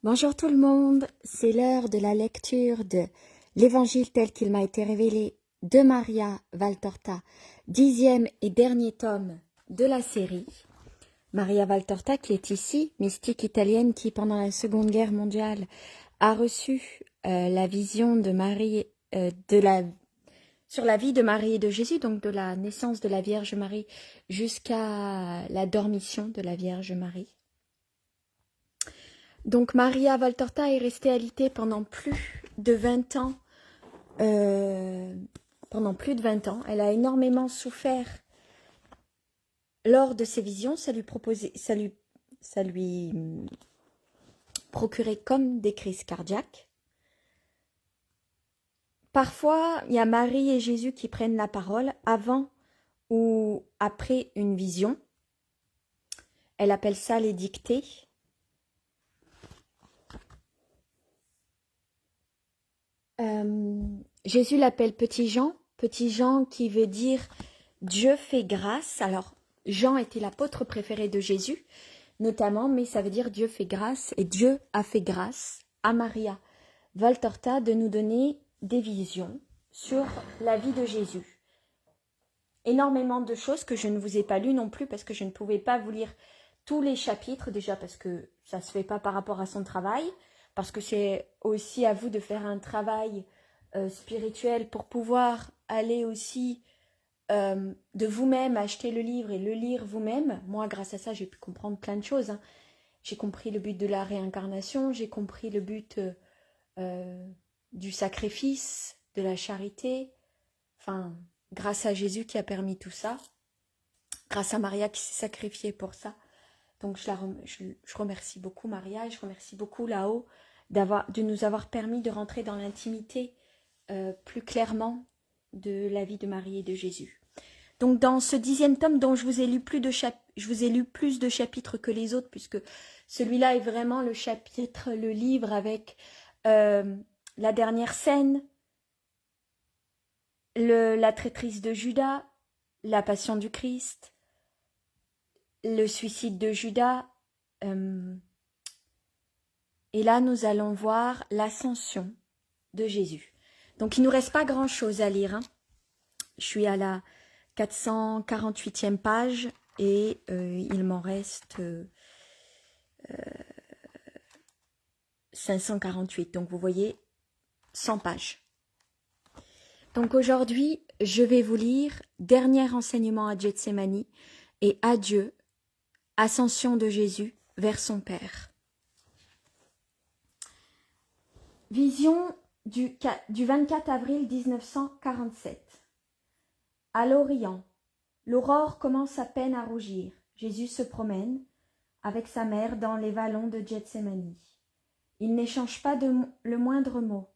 Bonjour tout le monde, c'est l'heure de la lecture de l'Évangile tel qu'il m'a été révélé de Maria Valtorta, 10e et dernier tome de la série. Maria Valtorta qui est ici, mystique italienne qui pendant la Seconde Guerre mondiale a reçu la vision de Marie, sur la vie de Marie et de Jésus, donc de la naissance de la Vierge Marie jusqu'à la dormition de la Vierge Marie. Donc Maria Valtorta est restée alitée pendant plus de 20 ans. Elle a énormément souffert lors de ses visions. Ça lui procurait comme des crises cardiaques. Parfois, il y a Marie et Jésus qui prennent la parole avant ou après une vision. Elle appelle ça les dictées. Jésus l'appelle Petit Jean qui veut dire Dieu fait grâce. Alors, Jean était l'apôtre préféré de Jésus, notamment, mais ça veut dire Dieu fait grâce, et Dieu a fait grâce à Maria Valtorta de nous donner des visions sur la vie de Jésus. Énormément de choses que je ne vous ai pas lues non plus, parce que je ne pouvais pas vous lire tous les chapitres, déjà parce que ça ne se fait pas par rapport à son travail, parce que c'est aussi à vous de faire un travail spirituel pour pouvoir aller aussi de vous-même acheter le livre et le lire vous-même. Moi, grâce à ça, j'ai pu comprendre plein de choses. J'ai compris le but de la réincarnation, j'ai compris le but du sacrifice, de la charité. Enfin, grâce à Jésus qui a permis tout ça, grâce à Maria qui s'est sacrifiée pour ça. Donc je remercie beaucoup Maria et je remercie beaucoup là-haut de nous avoir permis de rentrer dans l'intimité plus clairement de la vie de Marie et de Jésus. Donc dans ce 10e tome dont je vous ai lu plus de chapitres que les autres, puisque celui-là est vraiment le livre avec la dernière scène, la traîtrise de Judas, la passion du Christ, le suicide de Judas, et là nous allons voir l'ascension de Jésus. Donc il ne nous reste pas grand-chose à lire. Je suis à la 448e page et il m'en reste 548. Donc vous voyez 100 pages. Donc aujourd'hui, je vais vous lire Dernier enseignement à Gethsémani et Adieu, Ascension de Jésus vers son Père. Vision du 24 avril 1947. À l'Orient, l'aurore commence à peine à rougir. Jésus se promène avec sa mère dans les vallons de Gethsémani. Ils n'échangent pas le moindre mot,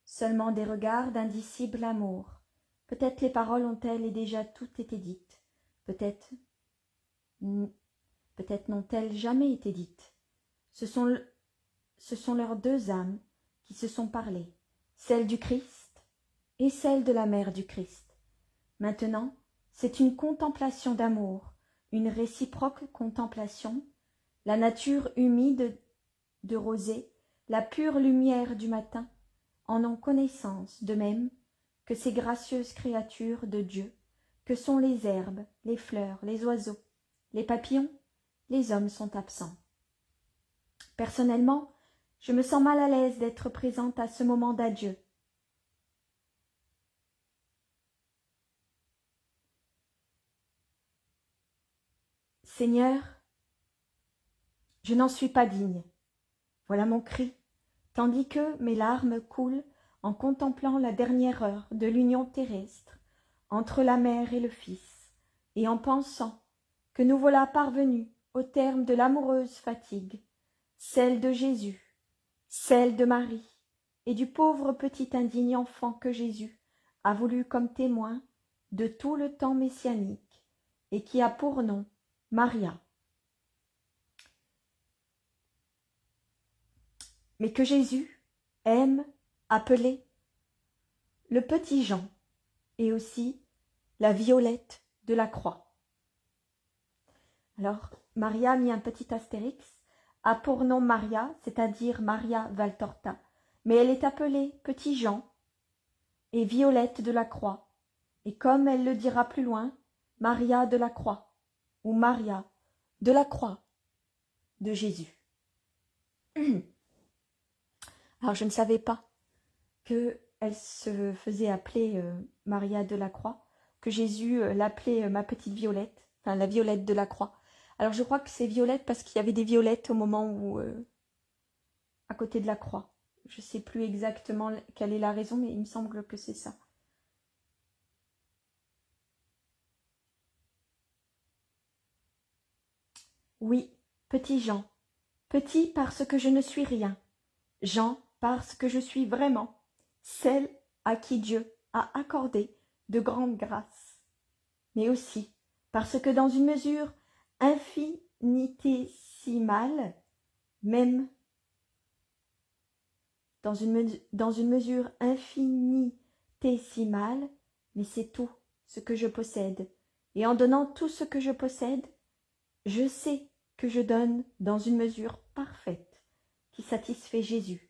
seulement des regards d'indicible amour. Peut-être les paroles ont-elles déjà toutes été dites, peut-être n'ont-elles jamais été dites. Ce sont leurs deux âmes qui se sont parlé, celle du Christ et celle de la mère du Christ. Maintenant, c'est une contemplation d'amour, une réciproque contemplation, la nature humide de rosée, la pure lumière du matin, en ont connaissance, de même que ces gracieuses créatures de Dieu, que sont les herbes, les fleurs, les oiseaux, les papillons, les hommes sont absents. Personnellement, je me sens mal à l'aise d'être présente à ce moment d'adieu. Seigneur, je n'en suis pas digne. Voilà mon cri, tandis que mes larmes coulent en contemplant la dernière heure de l'union terrestre entre la mère et le Fils, et en pensant que nous voilà parvenus au terme de l'amoureuse fatigue, celle de Jésus, celle de Marie, et du pauvre petit indigne enfant que Jésus a voulu comme témoin de tout le temps messianique, et qui a pour nom Maria. Mais que Jésus aime appeler le petit Jean et aussi la violette de la croix. Alors, Maria a mis un petit astérix a pour nom Maria, c'est-à-dire Maria Valtorta, mais elle est appelée Petit Jean et Violette de la Croix, et comme elle le dira plus loin, Maria de la Croix, ou Maria de la Croix de Jésus. Alors je ne savais pas qu'elle se faisait appeler Maria de la Croix, que Jésus l'appelait ma petite Violette, enfin la Violette de la Croix. Alors je crois que c'est Violette parce qu'il y avait des violettes au moment où, à côté de la croix. Je ne sais plus exactement quelle est la raison, mais il me semble que c'est ça. Oui, petit Jean. Petit parce que je ne suis rien. Jean parce que je suis vraiment celle à qui Dieu a accordé de grandes grâces. Mais aussi parce que dans une mesure infinitésimale, même dans une mesure infinitésimale, mais c'est tout ce que je possède. Et en donnant tout ce que je possède, je sais que je donne dans une mesure parfaite qui satisfait Jésus,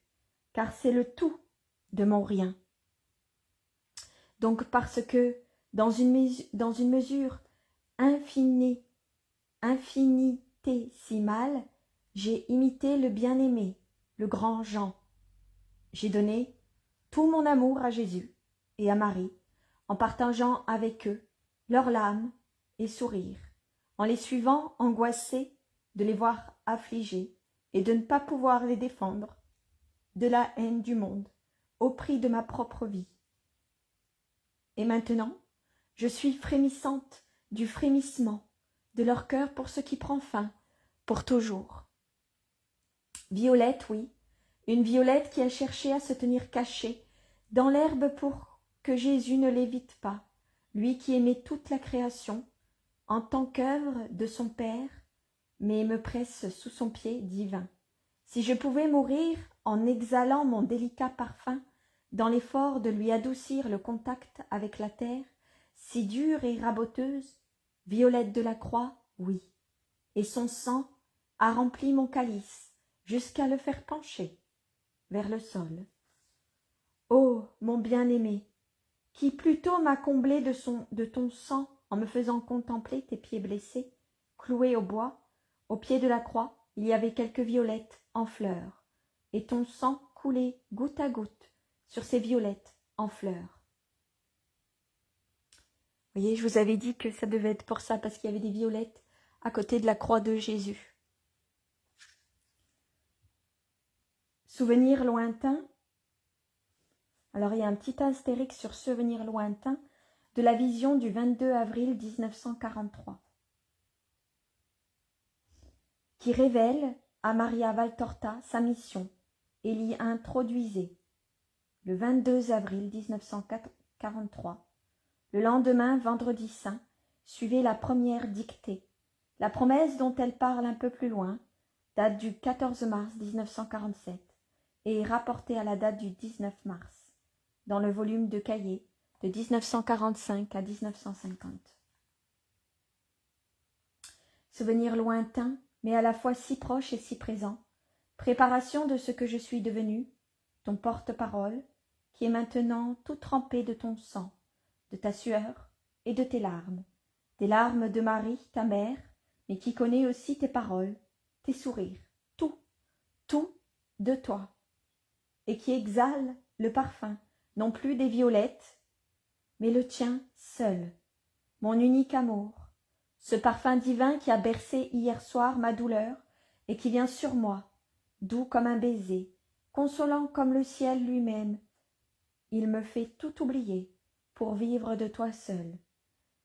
car c'est le tout de mon rien. Donc parce que dans une mesure infinitésimale, j'ai imité le bien-aimé, le grand Jean. J'ai donné tout mon amour à Jésus et à Marie, en partageant avec eux leurs larmes et sourires, en les suivant angoissés de les voir affligés et de ne pas pouvoir les défendre de la haine du monde, au prix de ma propre vie. Et maintenant, je suis frémissante du frémissement de leur cœur pour ce qui prend fin, pour toujours. Violette, oui, une Violette qui a cherché à se tenir cachée dans l'herbe pour que Jésus ne l'évite pas, lui qui aimait toute la création, en tant qu'œuvre de son Père, mais me presse sous son pied divin. Si je pouvais mourir en exhalant mon délicat parfum, dans l'effort de lui adoucir le contact avec la terre, si dure et raboteuse, Violette de la Croix, oui, et son sang a rempli mon calice jusqu'à le faire pencher vers le sol. Ô mon bien-aimé, qui plutôt m'a comblé de ton sang en me faisant contempler tes pieds blessés, cloués au bois, au pied de la croix, il y avait quelques violettes en fleurs, et ton sang coulait goutte à goutte sur ces violettes en fleurs. Vous voyez, je vous avais dit que ça devait être pour ça, parce qu'il y avait des violettes à côté de la croix de Jésus. Souvenir lointain. Alors il y a un petit astérix sur souvenir lointain de la vision du 22 avril 1943, qui révèle à Maria Valtorta sa mission et l'y introduisait. Le 22 avril 1943, le lendemain, vendredi saint, suivait la première dictée. La promesse dont elle parle un peu plus loin date du 14 mars 1947 et est rapportée à la date du 19 mars, dans le volume de cahiers de 1945 à 1950. Souvenir lointain, mais à la fois si proche et si présent, préparation de ce que je suis devenu, ton porte-parole, qui est maintenant tout trempé de ton sang, de ta sueur et de tes larmes, des larmes de Marie, ta mère, mais qui connaît aussi tes paroles, tes sourires, tout de toi, et qui exhale le parfum, non plus des violettes, mais le tien seul, mon unique amour, ce parfum divin qui a bercé hier soir ma douleur et qui vient sur moi, doux comme un baiser, consolant comme le ciel lui-même. Il me fait tout oublier pour vivre de toi seul.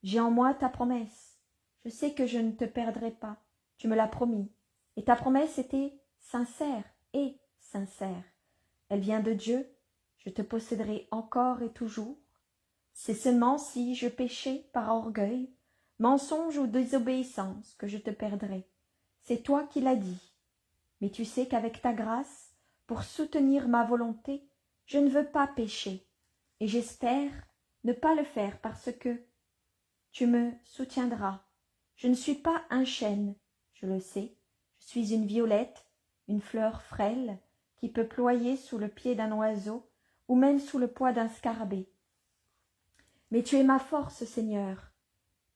J'ai en moi ta promesse. Je sais que je ne te perdrai pas. Tu me l'as promis. Et ta promesse était sincère et sincère. Elle vient de Dieu. Je te posséderai encore et toujours. C'est seulement si je péchais par orgueil, mensonge ou désobéissance que je te perdrai. C'est toi qui l'as dit. Mais tu sais qu'avec ta grâce, pour soutenir ma volonté, je ne veux pas pécher, et j'espère ne pas le faire parce que tu me soutiendras. Je ne suis pas un chêne, je le sais, je suis une violette une fleur frêle qui peut ployer sous le pied d'un oiseau ou même sous le poids d'un scarabée. Mais tu es ma force, Seigneur,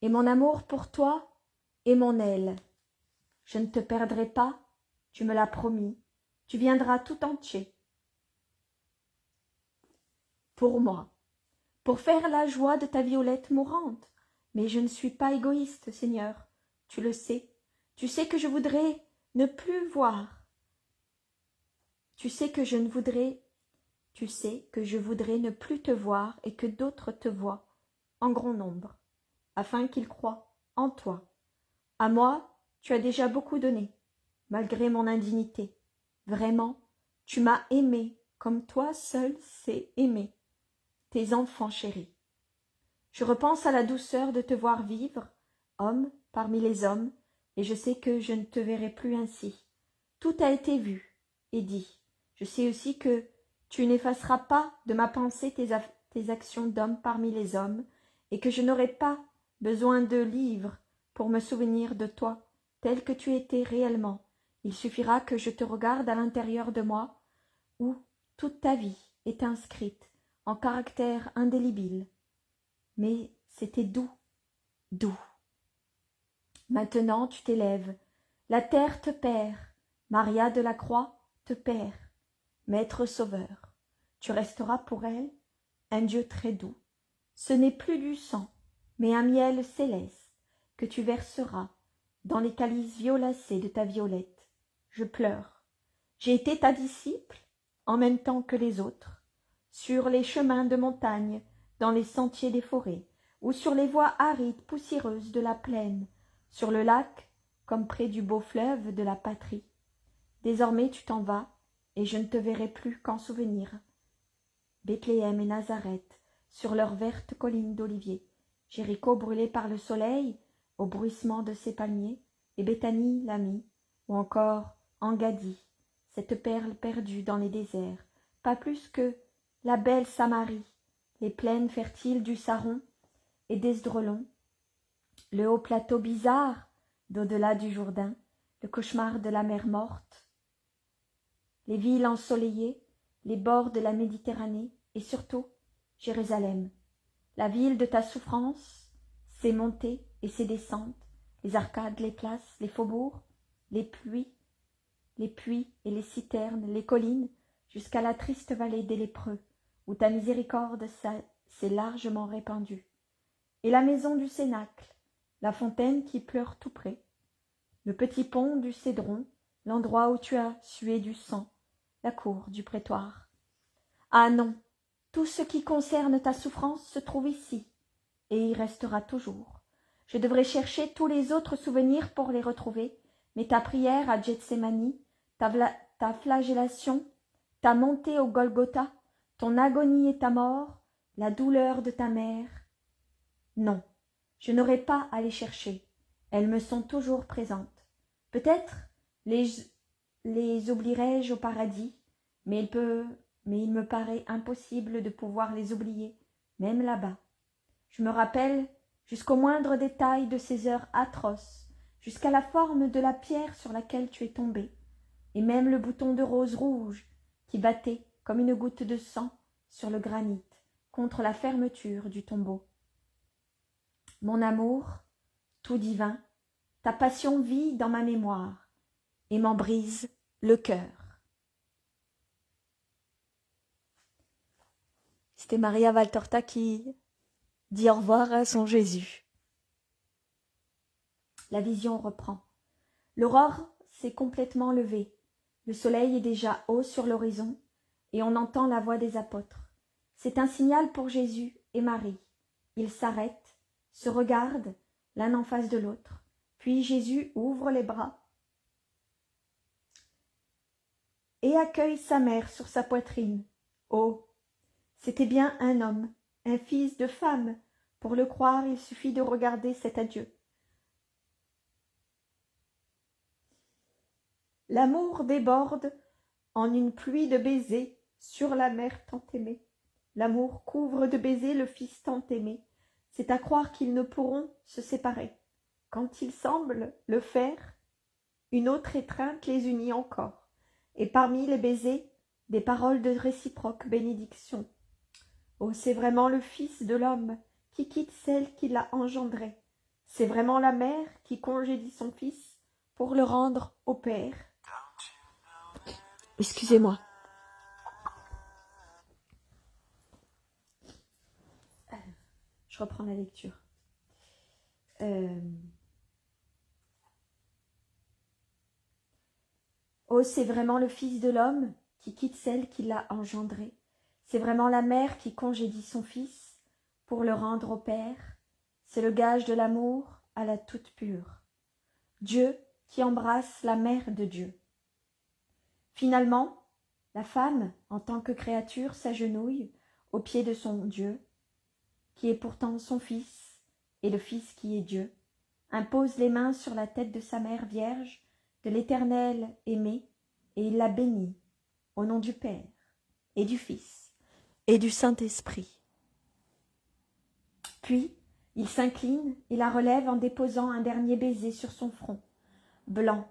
et mon amour pour toi est mon aile. Je ne te perdrai pas, tu me l'as promis, tu viendras tout entier pour moi, pour faire la joie de ta Violette mourante. Mais je ne suis pas égoïste, Seigneur, tu le sais. Tu sais que je voudrais ne plus voir. Tu sais que je voudrais ne plus te voir et que d'autres te voient en grand nombre, afin qu'ils croient en toi. À moi, tu as déjà beaucoup donné, malgré mon indignité. Vraiment, tu m'as aimé comme toi seul sais aimer tes enfants chéris. Je repense à la douceur de te voir vivre, homme parmi les hommes, et je sais que je ne te verrai plus ainsi. Tout a été vu et dit. Je sais aussi que tu n'effaceras pas de ma pensée tes actions d'homme parmi les hommes, et que je n'aurai pas besoin de livres pour me souvenir de toi, tel que tu étais réellement. Il suffira que je te regarde à l'intérieur de moi, où toute ta vie est inscrite en caractères indélébiles. Mais c'était doux, doux. Maintenant tu t'élèves, la terre te perd, Maria de la Croix te perd, Maître Sauveur. Tu resteras pour elle un Dieu très doux. Ce n'est plus du sang, mais un miel céleste que tu verseras dans les calices violacés de ta Violette. Je pleure. J'ai été ta disciple en même temps que les autres, sur les chemins de montagne, dans les sentiers des forêts, ou sur les voies arides poussiéreuses de la plaine, sur le lac, comme près du beau fleuve de la patrie. Désormais tu t'en vas, et je ne te verrai plus qu'en souvenir. Bethléem et Nazareth, sur leurs vertes collines d'oliviers, Jéricho brûlé par le soleil, au bruissement de ses palmiers, et Béthanie l'amie, ou encore Engaddi, cette perle perdue dans les déserts, pas plus que la belle Samarie, les plaines fertiles du Saron et d'Esdraelon, le haut plateau bizarre d'au-delà du Jourdain, le cauchemar de la mer morte, les villes ensoleillées, les bords de la Méditerranée, et surtout Jérusalem, la ville de ta souffrance, ses montées et ses descentes, les arcades, les places, les faubourgs, les puits et les citernes, les collines, jusqu'à la triste vallée des lépreux, où ta miséricorde s'est largement répandue, et la maison du Cénacle, la fontaine qui pleure tout près, le petit pont du Cédron, l'endroit où tu as sué du sang, la cour du prétoire. Ah non, tout ce qui concerne ta souffrance se trouve ici, et y restera toujours. Je devrais chercher tous les autres souvenirs pour les retrouver, mais ta prière à Gethsémani, ta flagellation, ta montée au Golgotha, ton agonie et ta mort, la douleur de ta mère. Non, je n'aurai pas à les chercher, elles me sont toujours présentes. Peut-être les oublierai-je au paradis, mais il me paraît impossible de pouvoir les oublier, même là-bas. Je me rappelle jusqu'au moindre détail de ces heures atroces, jusqu'à la forme de la pierre sur laquelle tu es tombé, et même le bouton de rose rouge qui battait comme une goutte de sang sur le granit contre la fermeture du tombeau. Mon amour, tout divin, ta passion vit dans ma mémoire et m'en brise le cœur. C'était Maria Valtorta qui dit au revoir à son Jésus. La vision reprend. L'aurore s'est complètement levée. Le soleil est déjà haut sur l'horizon et on entend la voix des apôtres. C'est un signal pour Jésus et Marie. Ils s'arrêtent, se regardent l'un en face de l'autre. Puis Jésus ouvre les bras et accueille sa mère sur sa poitrine. Oh, c'était bien un homme, un fils de femme. Pour le croire, il suffit de regarder cet adieu. L'amour déborde en une pluie de baisers sur la mère tant aimée. L'amour couvre de baisers le fils tant aimé. C'est à croire qu'ils ne pourront se séparer. Quand ils semblent le faire, une autre étreinte les unit encore. et parmi les baisers, des paroles de réciproque bénédiction. Oh, c'est vraiment le Fils de l'homme qui quitte celle qui l'a engendré. C'est vraiment la mère qui congédie son fils pour le rendre au Père. Excusez-moi. Je reprends la lecture. Oh, c'est vraiment le Fils de l'homme qui quitte celle qui l'a engendré. C'est vraiment la mère qui congédie son fils pour le rendre au Père. C'est le gage de l'amour à la toute pure. Dieu qui embrasse la mère de Dieu. Finalement, la femme, en tant que créature, s'agenouille aux pieds de son Dieu, qui est pourtant son Fils, et le Fils qui est Dieu, impose les mains sur la tête de sa mère vierge, de l'Éternel aimé, et il la bénit, au nom du Père, et du Fils, et du Saint-Esprit. Puis, il s'incline et la relève en déposant un dernier baiser sur son front, blanc,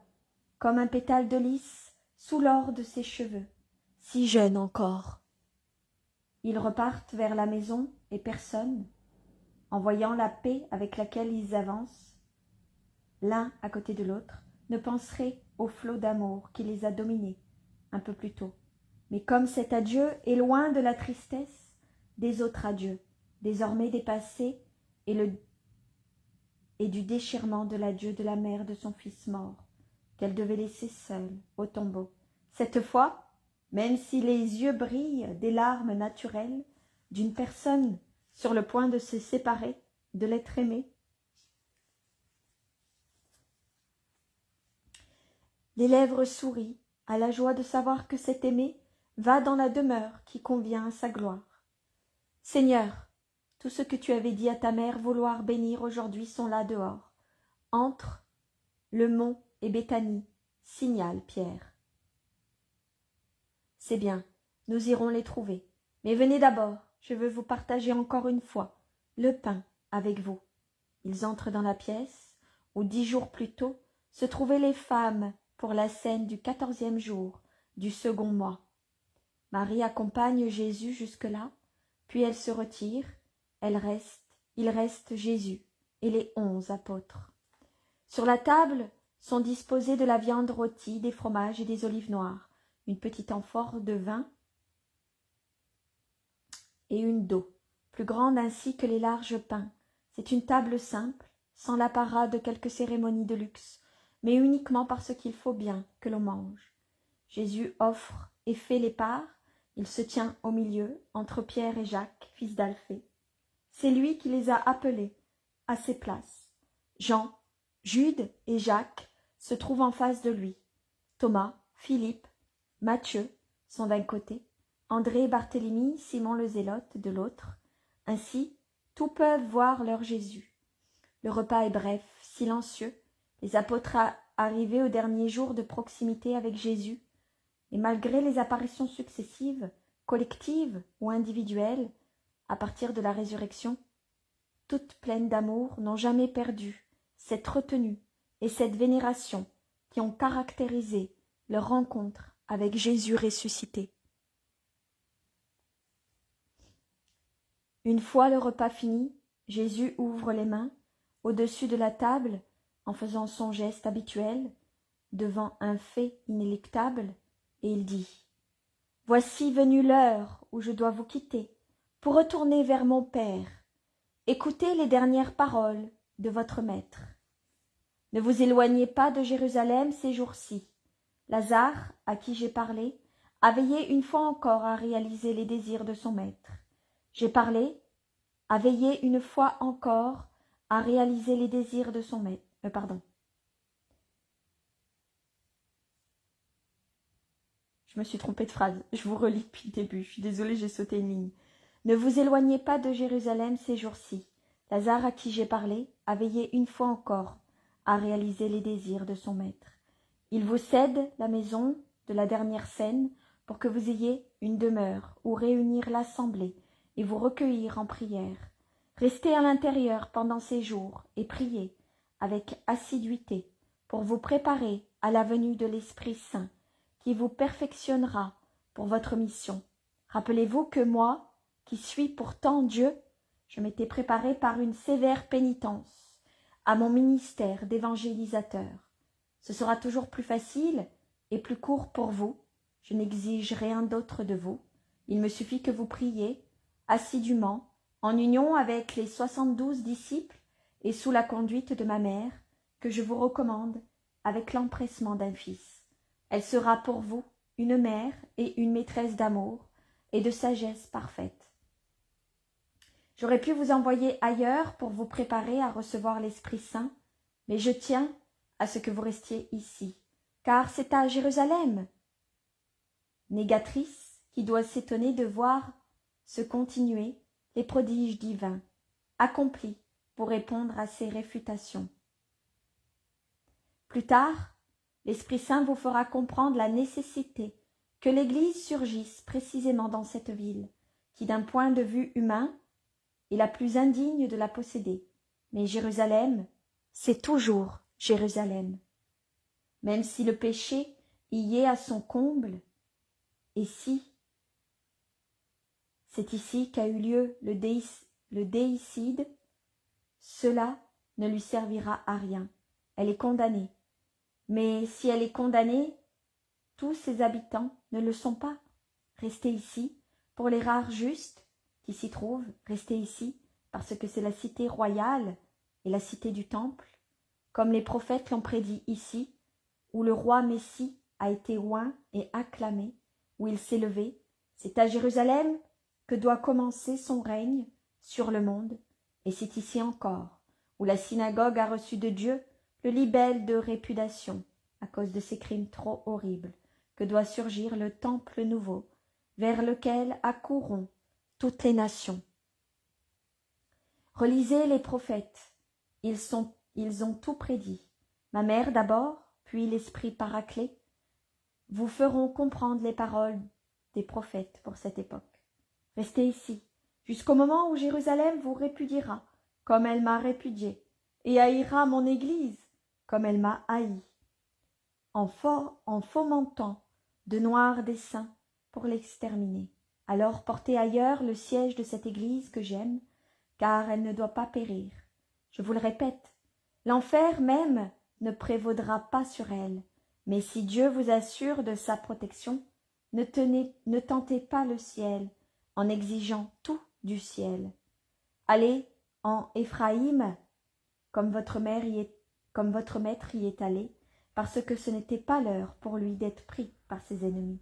comme un pétale de lys sous l'or de ses cheveux, si jeune encore. Ils repartent vers la maison et personne, en voyant la paix avec laquelle ils avancent, l'un à côté de l'autre, ne penserait au flot d'amour qui les a dominés un peu plus tôt. Mais comme cet adieu est loin de la tristesse des autres adieux, désormais dépassés, et du déchirement de l'adieu de la mère de son fils mort, qu'elle devait laisser seule au tombeau. Cette fois, même si les yeux brillent des larmes naturelles d'une personne sur le point de se séparer de l'être aimé, les lèvres sourient à la joie de savoir que cet aimé va dans la demeure qui convient à sa gloire. Seigneur, tout ce que tu avais dit à ta mère vouloir bénir aujourd'hui sont là dehors, entre le mont et Béthanie, signale Pierre. C'est bien, nous irons les trouver. Mais venez d'abord, je veux vous partager encore une fois le pain avec vous. Ils entrent dans la pièce où 10 jours plus tôt se trouvaient les femmes pour la scène du 14e jour du second mois. Marie accompagne Jésus jusque-là, puis elle se retire, il reste Jésus et les 11 apôtres. Sur la table sont disposées de la viande rôtie, des fromages et des olives noires, une petite amphore de vin et une d'eau, plus grande ainsi que les larges pains. C'est une table simple, sans l'apparat de quelque cérémonie de luxe, mais uniquement parce qu'il faut bien que l'on mange. Jésus offre et fait les parts, il se tient au milieu, entre Pierre et Jacques, fils d'Alphée. C'est lui qui les a appelés à ses places. Jean, Jude et Jacques se trouvent en face de lui. Thomas, Philippe, Matthieu sont d'un côté, André, Barthélemy, Simon le Zélote de l'autre. Ainsi, tous peuvent voir leur Jésus. Le repas est bref, silencieux. Les apôtres arrivés au dernier jour de proximité avec Jésus, et malgré les apparitions successives, collectives ou individuelles, à partir de la résurrection, toutes pleines d'amour, n'ont jamais perdu cette retenue et cette vénération qui ont caractérisé leur rencontre avec Jésus ressuscité. Une fois le repas fini, Jésus ouvre les mains au-dessus de la table en faisant son geste habituel devant un fait inéluctable, et il dit : « Voici venue l'heure où je dois vous quitter pour retourner vers mon Père. Écoutez les dernières paroles de votre Maître. Ne vous éloignez pas de Jérusalem ces jours-ci. Lazare, à qui j'ai parlé, a veillé une fois encore à réaliser les désirs de son Maître. J'ai parlé, a veillé une fois encore à réaliser les désirs de son Maître. Je me suis trompée de phrase. Je vous relis depuis le début. Je suis désolée, j'ai sauté une ligne. Ne vous éloignez pas de Jérusalem ces jours-ci. Lazare, à qui j'ai parlé, a veillé une fois encore à réaliser les désirs de son Maître. Il vous cède la maison de la dernière scène pour que vous ayez une demeure où réunir l'assemblée et vous recueillir en prière. Restez à l'intérieur pendant ces jours et priez avec assiduité pour vous préparer à la venue de l'Esprit Saint qui vous perfectionnera pour votre mission. Rappelez-vous que moi, qui suis pourtant Dieu, je m'étais préparé par une sévère pénitence à mon ministère d'évangélisateur. Ce sera toujours plus facile et plus court pour vous. Je n'exige rien d'autre de vous. Il me suffit que vous priez assidûment, en union avec les 72 disciples et sous la conduite de ma mère, que je vous recommande avec l'empressement d'un fils. Elle sera pour vous une mère et une maîtresse d'amour et de sagesse parfaite. J'aurais pu vous envoyer ailleurs pour vous préparer à recevoir l'Esprit Saint, mais je tiens à ce que vous restiez ici, car c'est à Jérusalem, négatrice, qui doit s'étonner de voir se continuer les prodiges divins, accomplis pour répondre à ces réfutations. Plus tard, l'Esprit Saint vous fera comprendre la nécessité que l'Église surgisse précisément dans cette ville, qui d'un point de vue humain est la plus indigne de la posséder. Mais Jérusalem, c'est toujours Jérusalem. Même si le péché y est à son comble, et si c'est ici qu'a eu lieu le déicide, cela ne lui servira à rien. Elle est condamnée. Mais si elle est condamnée, tous ses habitants ne le sont pas. Restez ici, pour les rares justes qui s'y trouvent, restez ici, parce que c'est la cité royale et la cité du temple, comme les prophètes l'ont prédit ici, où le roi Messie a été oint et acclamé, où il s'est levé. C'est à Jérusalem que doit commencer son règne sur le monde, et c'est ici encore, où la synagogue a reçu de Dieu le libelle de répudiation, à cause de ses crimes trop horribles, que doit surgir le temple nouveau, vers lequel accourront toutes les nations. Relisez les prophètes, ils ont tout prédit. Ma mère d'abord, puis l'esprit Paraclet, vous feront comprendre les paroles des prophètes pour cette époque. Restez ici, jusqu'au moment où Jérusalem vous répudiera, comme elle m'a répudié, et haïra mon Église, comme elle m'a haï, en fomentant de noirs desseins pour l'exterminer. Alors portez ailleurs le siège de cette Église que j'aime, car elle ne doit pas périr. Je vous le répète, l'enfer même ne prévaudra pas sur elle, mais si Dieu vous assure de sa protection, ne tentez pas le ciel en exigeant tout du ciel. Allez en Éphraïm, comme votre maître y est allé, parce que ce n'était pas l'heure pour lui d'être pris par ses ennemis.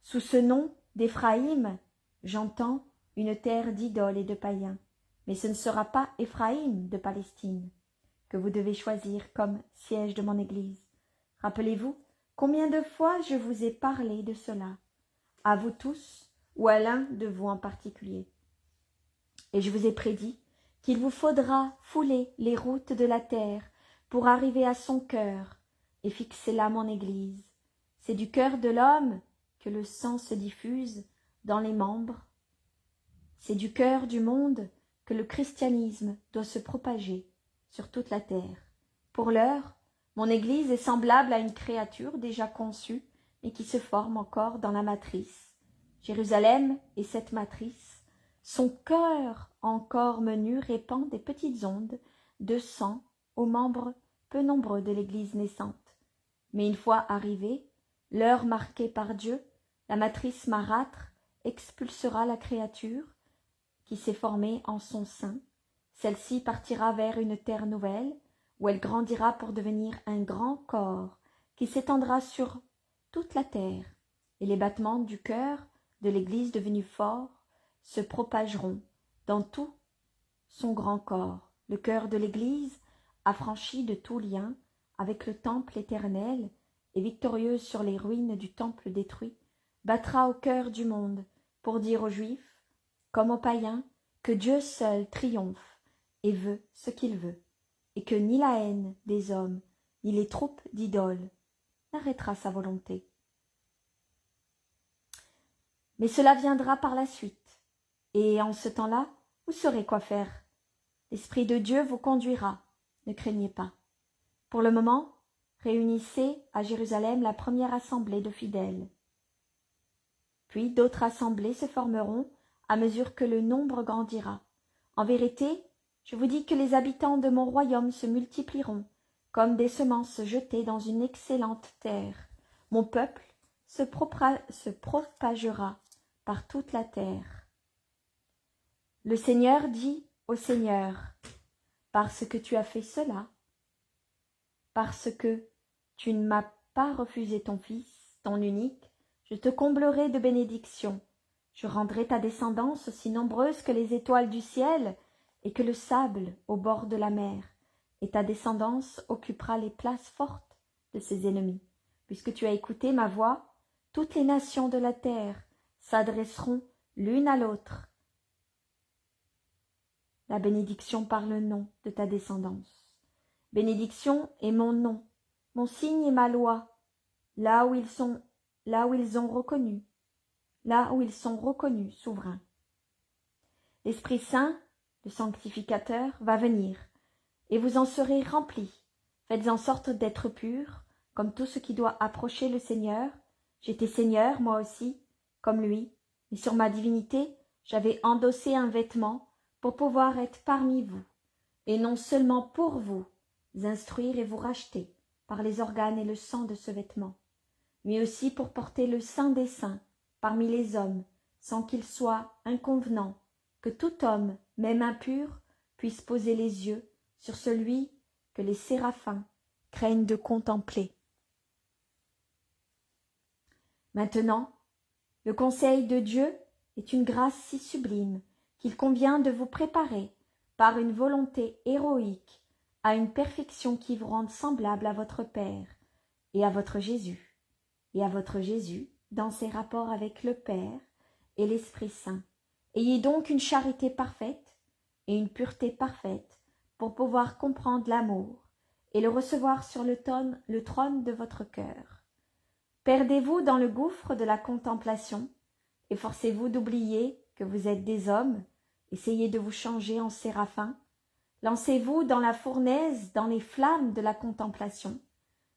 Sous ce nom d'Éphraïm, j'entends une terre d'idoles et de païens, mais ce ne sera pas Éphraïm de Palestine que vous devez choisir comme siège de mon Église. Rappelez-vous combien de fois je vous ai parlé de cela, à vous tous ou à l'un de vous en particulier. Et je vous ai prédit qu'il vous faudra fouler les routes de la terre pour arriver à son cœur et fixer là mon Église. C'est du cœur de l'homme que le sang se diffuse dans les membres. C'est du cœur du monde que le christianisme doit se propager sur toute la terre. Pour l'heure, mon Église est semblable à une créature déjà conçue, mais qui se forme encore dans la matrice. Jérusalem est cette matrice. Son cœur encore menu répand des petites ondes de sang aux membres peu nombreux de l'Église naissante. Mais une fois arrivée, l'heure marquée par Dieu, la matrice marâtre expulsera la créature qui s'est formée en son sein. Celle-ci partira vers une terre nouvelle, où elle grandira pour devenir un grand corps qui s'étendra sur toute la terre, et les battements du cœur de l'Église devenue fort se propageront dans tout son grand corps. Le cœur de l'Église, affranchi de tout lien avec le temple éternel et victorieuse sur les ruines du temple détruit, battra au cœur du monde pour dire aux Juifs, comme aux païens, que Dieu seul triomphe et veut ce qu'il veut, et que ni la haine des hommes, ni les troupes d'idoles n'arrêtera sa volonté. Mais cela viendra par la suite, et en ce temps-là, vous saurez quoi faire. L'Esprit de Dieu vous conduira, ne craignez pas. Pour le moment, réunissez à Jérusalem la première assemblée de fidèles. Puis d'autres assemblées se formeront à mesure que le nombre grandira. En vérité, je vous dis que les habitants de mon royaume se multiplieront, comme des semences jetées dans une excellente terre. Mon peuple se propagera par toute la terre. Le Seigneur dit au Seigneur, parce que tu as fait cela, parce que tu ne m'as pas refusé ton fils, ton unique, je te comblerai de bénédictions. Je rendrai ta descendance aussi nombreuse que les étoiles du ciel et que le sable au bord de la mer, et ta descendance occupera les places fortes de ses ennemis. Puisque tu as écouté ma voix, toutes les nations de la terre s'adresseront l'une à l'autre. La bénédiction par le nom de ta descendance. Bénédiction est mon nom, mon signe et ma loi, là où ils sont reconnus souverains. L'Esprit Saint, le sanctificateur, va venir, et vous en serez remplis. Faites en sorte d'être purs, comme tout ce qui doit approcher le Seigneur. J'étais Seigneur, moi aussi, comme lui, mais sur ma divinité, j'avais endossé un vêtement pour pouvoir être parmi vous, et non seulement pour vous instruire et vous racheter par les organes et le sang de ce vêtement, mais aussi pour porter le Saint des saints parmi les hommes, sans qu'il soit inconvenant que tout homme, même impur, puisse poser les yeux sur celui que les séraphins craignent de contempler. Maintenant, le conseil de Dieu est une grâce si sublime qu'il convient de vous préparer, par une volonté héroïque, à une perfection qui vous rende semblable à votre Père et à votre Jésus, dans ses rapports avec le Père et l'Esprit Saint. Ayez donc une charité parfaite et une pureté parfaite pour pouvoir comprendre l'amour et le recevoir sur le trône de votre cœur. Perdez-vous dans le gouffre de la contemplation, efforcez-vous d'oublier que vous êtes des hommes, essayez de vous changer en séraphins, lancez-vous dans la fournaise, dans les flammes de la contemplation.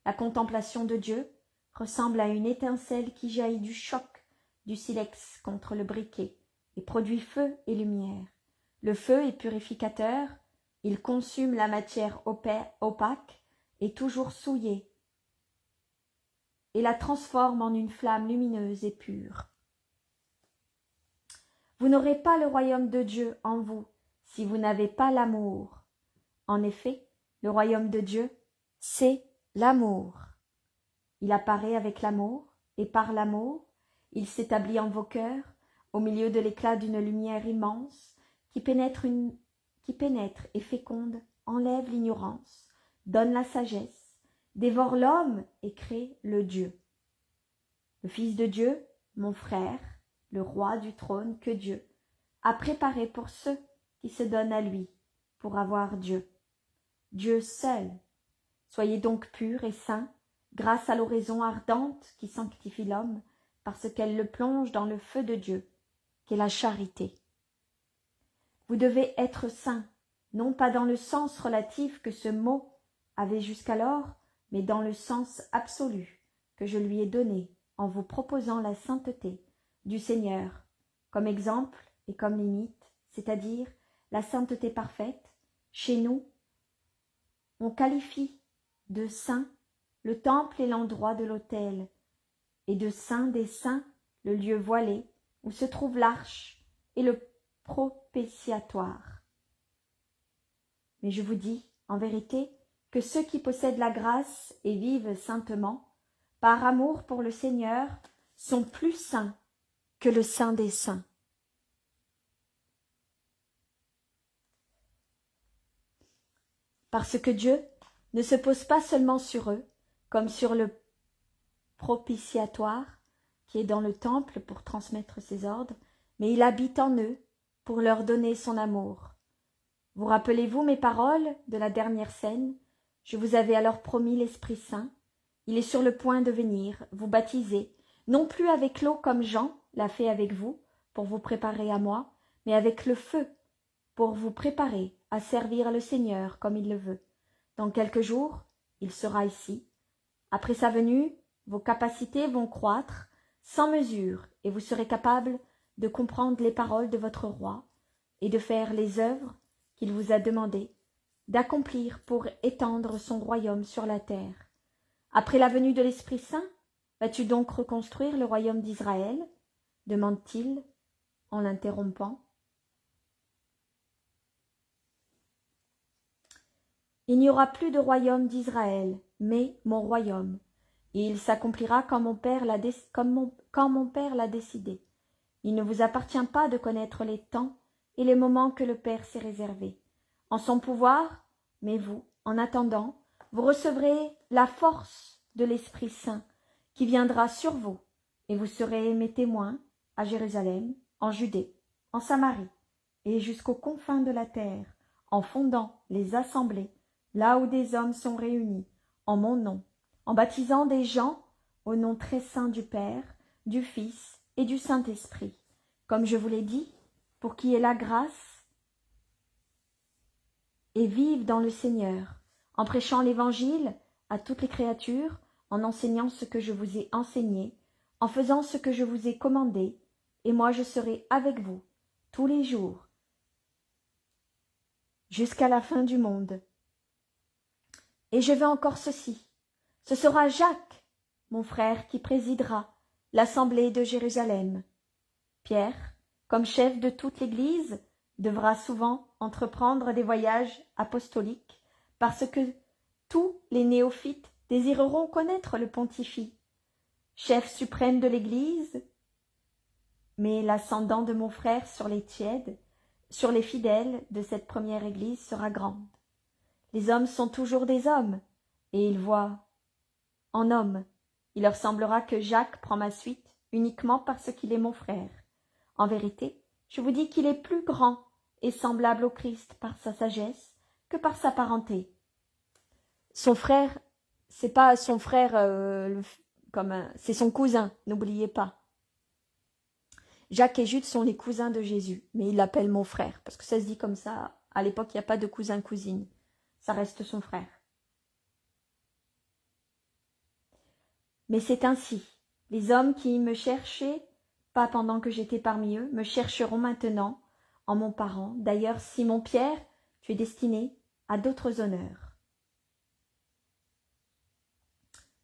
La contemplation de Dieu ressemble à une étincelle qui jaillit du choc du silex contre le briquet et produit feu et lumière. Le feu est purificateur, il consume la matière opaque et toujours souillée, et la transforme en une flamme lumineuse et pure. Vous n'aurez pas le royaume de Dieu en vous si vous n'avez pas l'amour. En effet, le royaume de Dieu, c'est l'amour. Il apparaît avec l'amour, et par l'amour, il s'établit en vos cœurs, au milieu de l'éclat d'une lumière immense, qui pénètre et féconde, enlève l'ignorance, donne la sagesse, dévore l'homme et crée le Dieu. Le Fils de Dieu, mon frère, le roi du trône que Dieu a préparé pour ceux qui se donnent à lui, pour avoir Dieu. Dieu seul. Soyez donc purs et saints, grâce à l'oraison ardente qui sanctifie l'homme, parce qu'elle le plonge dans le feu de Dieu, qu'est la charité. Vous devez être saints, non pas dans le sens relatif que ce mot avait jusqu'alors, mais dans le sens absolu que je lui ai donné en vous proposant la sainteté du Seigneur comme exemple et comme limite, c'est-à-dire la sainteté parfaite. Chez nous, on qualifie de saint le temple et l'endroit de l'autel, et de saint des saints le lieu voilé où se trouve l'arche et le propitiatoire. Mais je vous dis, en vérité, que ceux qui possèdent la grâce et vivent saintement, par amour pour le Seigneur, sont plus saints que le saint des saints. Parce que Dieu ne se pose pas seulement sur eux, comme sur le propitiatoire qui est dans le temple pour transmettre ses ordres, mais il habite en eux pour leur donner son amour. Vous rappelez-vous mes paroles de la dernière scène? Je vous avais alors promis l'Esprit Saint. Il est sur le point de venir, vous baptiser, non plus avec l'eau comme Jean l'a fait avec vous, pour vous préparer à moi, mais avec le feu, pour vous préparer à servir le Seigneur comme il le veut. Dans quelques jours, il sera ici. Après sa venue, vos capacités vont croître sans mesure et vous serez capable de comprendre les paroles de votre roi et de faire les œuvres qu'il vous a demandé d'accomplir pour étendre son royaume sur la terre. Après la venue de l'Esprit Saint, vas-tu donc reconstruire le royaume d'Israël ? Demande-t-il en l'interrompant. Il n'y aura plus de royaume d'Israël, mais mon royaume, et il s'accomplira quand mon Père l'a décidé. Il ne vous appartient pas de connaître les temps et les moments que le Père s'est réservés. En son pouvoir, mais vous, en attendant, vous recevrez la force de l'Esprit Saint qui viendra sur vous, et vous serez mes témoins à Jérusalem, en Judée, en Samarie, et jusqu'aux confins de la terre, en fondant les assemblées, là où des hommes sont réunis, en mon nom, en baptisant des gens au nom très saint du Père, du Fils et du Saint-Esprit, comme je vous l'ai dit, pour qui est la grâce et vive dans le Seigneur, en prêchant l'Évangile à toutes les créatures, en enseignant ce que je vous ai enseigné, en faisant ce que je vous ai commandé, et moi je serai avec vous tous les jours, jusqu'à la fin du monde. Et je veux encore ceci, ce sera Jacques, mon frère, qui présidera l'assemblée de Jérusalem. Pierre, comme chef de toute l'Église, devra souvent entreprendre des voyages apostoliques, parce que tous les néophytes désireront connaître le pontife, chef suprême de l'Église, mais l'ascendant de mon frère sur les tièdes, sur les fidèles de cette première Église sera grande. Les hommes sont toujours des hommes, et ils voient en homme. Il leur semblera que Jacques prend ma suite uniquement parce qu'il est mon frère. En vérité, je vous dis qu'il est plus grand et semblable au Christ par sa sagesse que par sa parenté. Son frère, c'est pas son frère c'est son cousin, n'oubliez pas. Jacques et Jude sont les cousins de Jésus, mais il l'appelle mon frère, parce que ça se dit comme ça. À l'époque, il n'y a pas de cousin-cousine. Ça reste son frère. Mais c'est ainsi. Les hommes qui me cherchaient, pas pendant que j'étais parmi eux, me chercheront maintenant, en mon parent. D'ailleurs, Simon-Pierre, tu es destiné à d'autres honneurs.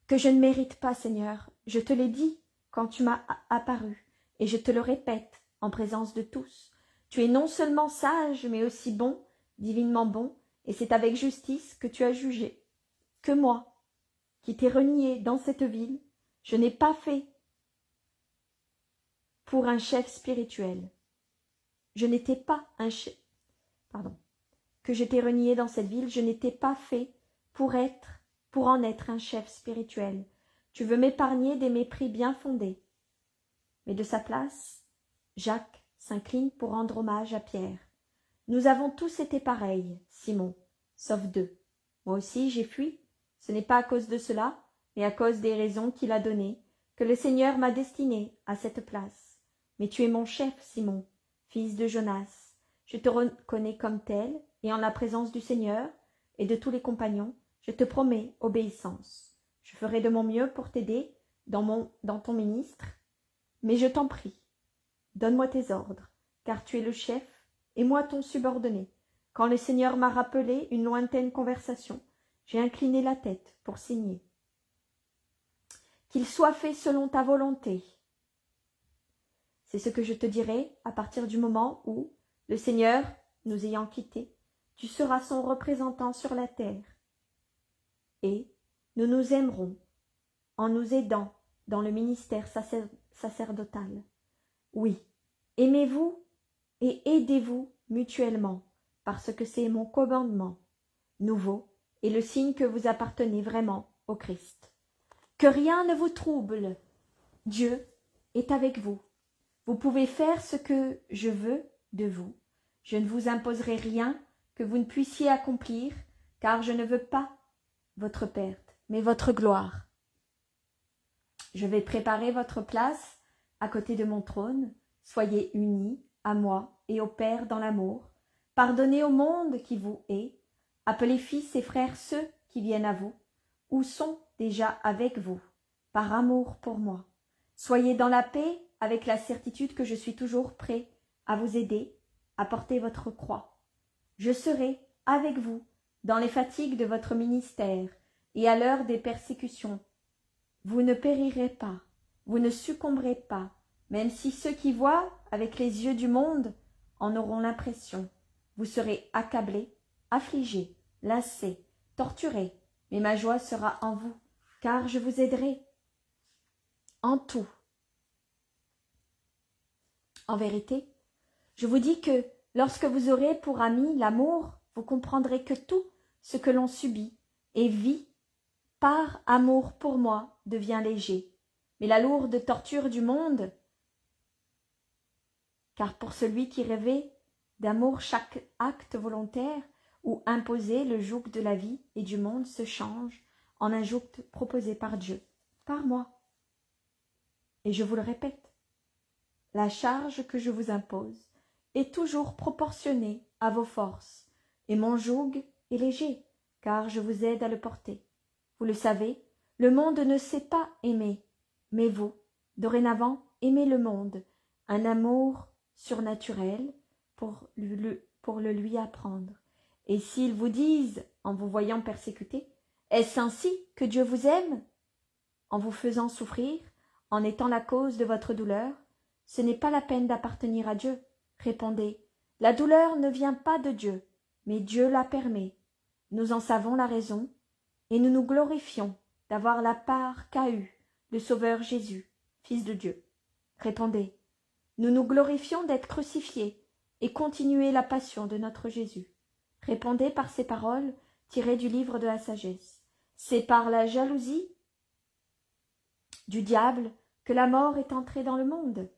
Que je ne mérite pas, Seigneur, je te l'ai dit quand tu m'as apparu, et je te le répète en présence de tous. Tu es non seulement sage, mais aussi bon, divinement bon, et c'est avec justice que tu as jugé. Que moi, qui t'ai renié dans cette ville, je n'ai pas fait pour un chef spirituel. Je n'étais pas un chef. Que je t'ai renié dans cette ville, je n'étais pas fait pour en être un chef spirituel. Tu veux m'épargner des mépris bien fondés. Mais de sa place, Jacques s'incline pour rendre hommage à Pierre. Nous avons tous été pareils, Simon, sauf deux. Moi aussi j'ai fui. Ce n'est pas à cause de cela, mais à cause des raisons qu'il a données, que le Seigneur m'a destiné à cette place. Mais tu es mon chef, Simon, fils de Jonas. Je te reconnais comme tel, et en la présence du Seigneur et de tous les compagnons, je te promets obéissance. Je ferai de mon mieux pour t'aider dans ton ministre, mais je t'en prie, donne-moi tes ordres, car tu es le chef et moi ton subordonné. Quand le Seigneur m'a rappelé une lointaine conversation, j'ai incliné la tête pour signer. Qu'il soit fait selon ta volonté. C'est ce que je te dirai à partir du moment où, le Seigneur nous ayant quittés, tu seras son représentant sur la terre. Et nous nous aimerons en nous aidant dans le ministère sacerdotal. Oui, aimez-vous et aidez-vous mutuellement, parce que c'est mon commandement nouveau et le signe que vous appartenez vraiment au Christ. Que rien ne vous trouble. Dieu est avec vous. Vous pouvez faire ce que je veux de vous. Je ne vous imposerai rien que vous ne puissiez accomplir, car je ne veux pas votre perte, mais votre gloire. Je vais préparer votre place à côté de mon trône. Soyez unis à moi et au Père dans l'amour. Pardonnez au monde qui vous hait. Appelez fils et frères ceux qui viennent à vous. Où sont déjà avec vous, par amour pour moi. Soyez dans la paix avec la certitude que je suis toujours prêt à vous aider à porter votre croix. Je serai avec vous dans les fatigues de votre ministère et à l'heure des persécutions. Vous ne périrez pas, vous ne succomberez pas, même si ceux qui voient avec les yeux du monde en auront l'impression. Vous serez accablés, affligés, lassés, torturés, mais ma joie sera en vous, car je vous aiderai en tout. En vérité, je vous dis que lorsque vous aurez pour ami l'amour, vous comprendrez que tout ce que l'on subit et vit par amour pour moi devient léger. Mais la lourde torture du monde, car pour celui qui rêvait d'amour chaque acte volontaire ou imposé, le joug de la vie et du monde se change en un joug proposé par Dieu, par moi. Et je vous le répète, la charge que je vous impose est toujours proportionnée à vos forces, et mon joug est léger, car je vous aide à le porter. Vous le savez, le monde ne sait pas aimer, mais vous, dorénavant, aimez le monde, un amour surnaturel pour le lui apprendre. Et s'ils vous disent, en vous voyant persécuté, est-ce ainsi que Dieu vous aime? En vous faisant souffrir, en étant la cause de votre douleur, ce n'est pas la peine d'appartenir à Dieu. Répondez, la douleur ne vient pas de Dieu, mais Dieu la permet. Nous en savons la raison, et nous nous glorifions d'avoir la part qu'a eue le Sauveur Jésus, Fils de Dieu. Répondez, nous nous glorifions d'être crucifiés et continuer la passion de notre Jésus. Répondez par ces paroles tirées du livre de la sagesse. C'est par la jalousie du diable que la mort est entrée dans le monde,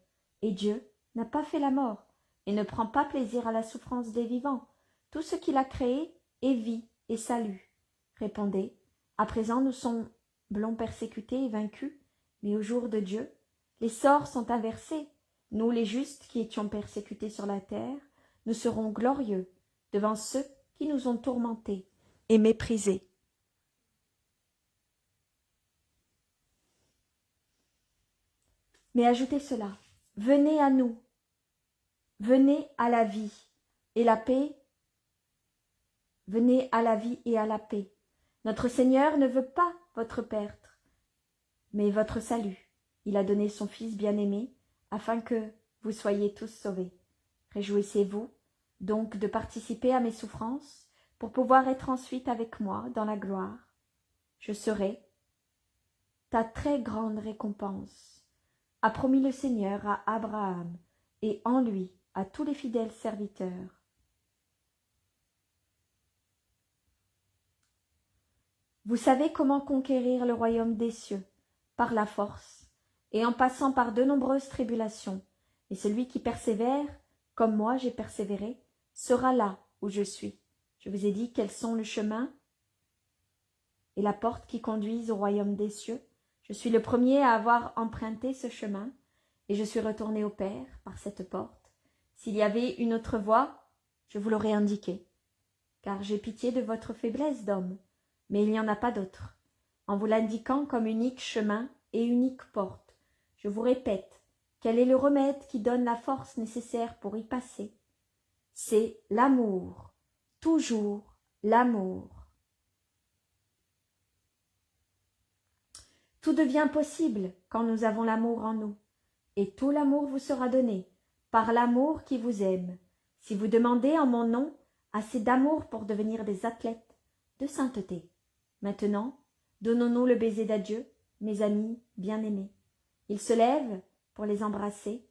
et Dieu n'a pas fait la mort, et ne prend pas plaisir à la souffrance des vivants. Tout ce qu'il a créé est vie et salut. Répondez, à présent nous semblons persécutés et vaincus, mais au jour de Dieu, les sorts sont inversés. Nous, les justes qui étions persécutés sur la terre, nous serons glorieux devant ceux qui nous ont tourmentés et méprisés. Mais ajoutez cela, venez à nous, venez à la vie et la paix, venez à la vie et à la paix. Notre Seigneur ne veut pas votre perte, mais votre salut. Il a donné son Fils bien-aimé, afin que vous soyez tous sauvés. Réjouissez-vous donc de participer à mes souffrances, pour pouvoir être ensuite avec moi dans la gloire. Je serai ta très grande récompense, a promis le Seigneur à Abraham, et en lui à tous les fidèles serviteurs. Vous savez comment conquérir le royaume des cieux, par la force, et en passant par de nombreuses tribulations, et celui qui persévère, comme moi j'ai persévéré, sera là où je suis. Je vous ai dit quels sont le chemin et la porte qui conduisent au royaume des cieux. Je suis le premier à avoir emprunté ce chemin, et je suis retourné au Père par cette porte. S'il y avait une autre voie, je vous l'aurais indiquée, car j'ai pitié de votre faiblesse d'homme, mais il n'y en a pas d'autre. En vous l'indiquant comme unique chemin et unique porte, je vous répète, quel est le remède qui donne la force nécessaire pour y passer? C'est l'amour, toujours l'amour. Tout devient possible quand nous avons l'amour en nous, et tout l'amour vous sera donné, par l'amour qui vous aime. Si vous demandez en mon nom assez d'amour pour devenir des athlètes de sainteté. Maintenant, donnons-nous le baiser d'adieu, mes amis bien-aimés. Ils se lèvent pour les embrasser,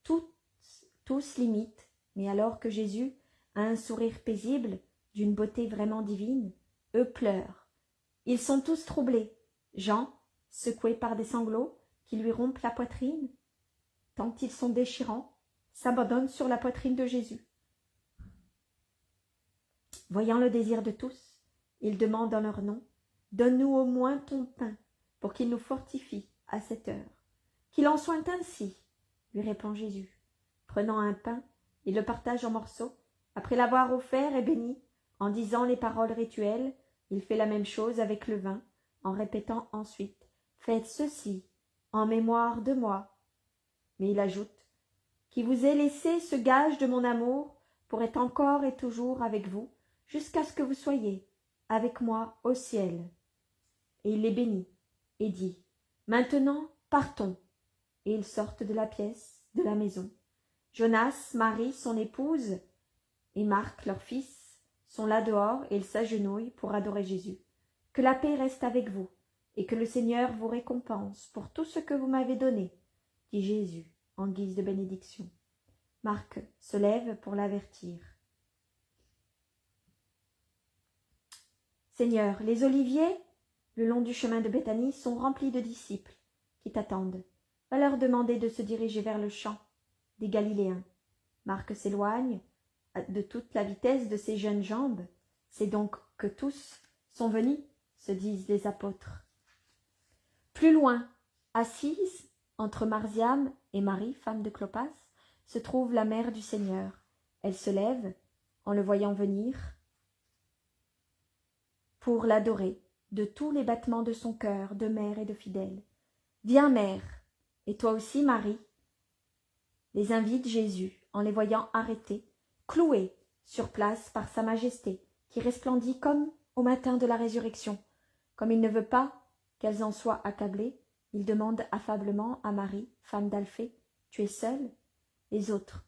tous l'imitent, mais alors que Jésus a un sourire paisible, d'une beauté vraiment divine, eux pleurent. Ils sont tous troublés. Jean, secoué par des sanglots qui lui rompent la poitrine, tant ils sont déchirants, s'abandonne sur la poitrine de Jésus. Voyant le désir de tous, ils demandent en leur nom, « Donne-nous au moins ton pain, pour qu'il nous fortifie à cette heure. » « Qu'il en soit ainsi, lui répond Jésus. Prenant un pain, il le partage en morceaux. Après l'avoir offert et béni, en disant les paroles rituelles, il fait la même chose avec le vin, en répétant ensuite « Faites ceci en mémoire de moi ». Mais il ajoute « Qui vous ai laissé ce gage de mon amour pour être encore et toujours avec vous, jusqu'à ce que vous soyez avec moi au ciel. » Et il les bénit et dit « Maintenant, partons. » Et ils sortent de la pièce, de la maison. Jonas, Marie, son épouse, et Marc, leur fils, sont là dehors et ils s'agenouillent pour adorer Jésus. « Que la paix reste avec vous, et que le Seigneur vous récompense pour tout ce que vous m'avez donné, » dit Jésus en guise de bénédiction. Marc se lève pour l'avertir. « Seigneur, les oliviers, le long du chemin de Béthanie, sont remplis de disciples qui t'attendent. Va leur demander de se diriger vers le champ des Galiléens. » Marc s'éloigne de toute la vitesse de ses jeunes jambes. C'est donc que tous sont venus, se disent les apôtres. Plus loin, assise entre Marziam et Marie, femme de Clopas, se trouve la mère du Seigneur. Elle se lève, en le voyant venir, pour l'adorer de tous les battements de son cœur, de mère et de fidèle. « Viens, mère, et toi aussi, Marie. » Les invite Jésus, en les voyant arrêtés, cloués sur place par sa majesté, qui resplendit comme au matin de la résurrection. Comme il ne veut pas qu'elles en soient accablées, il demande affablement à Marie, femme d'Alphée, « Tu es seule ?» Les autres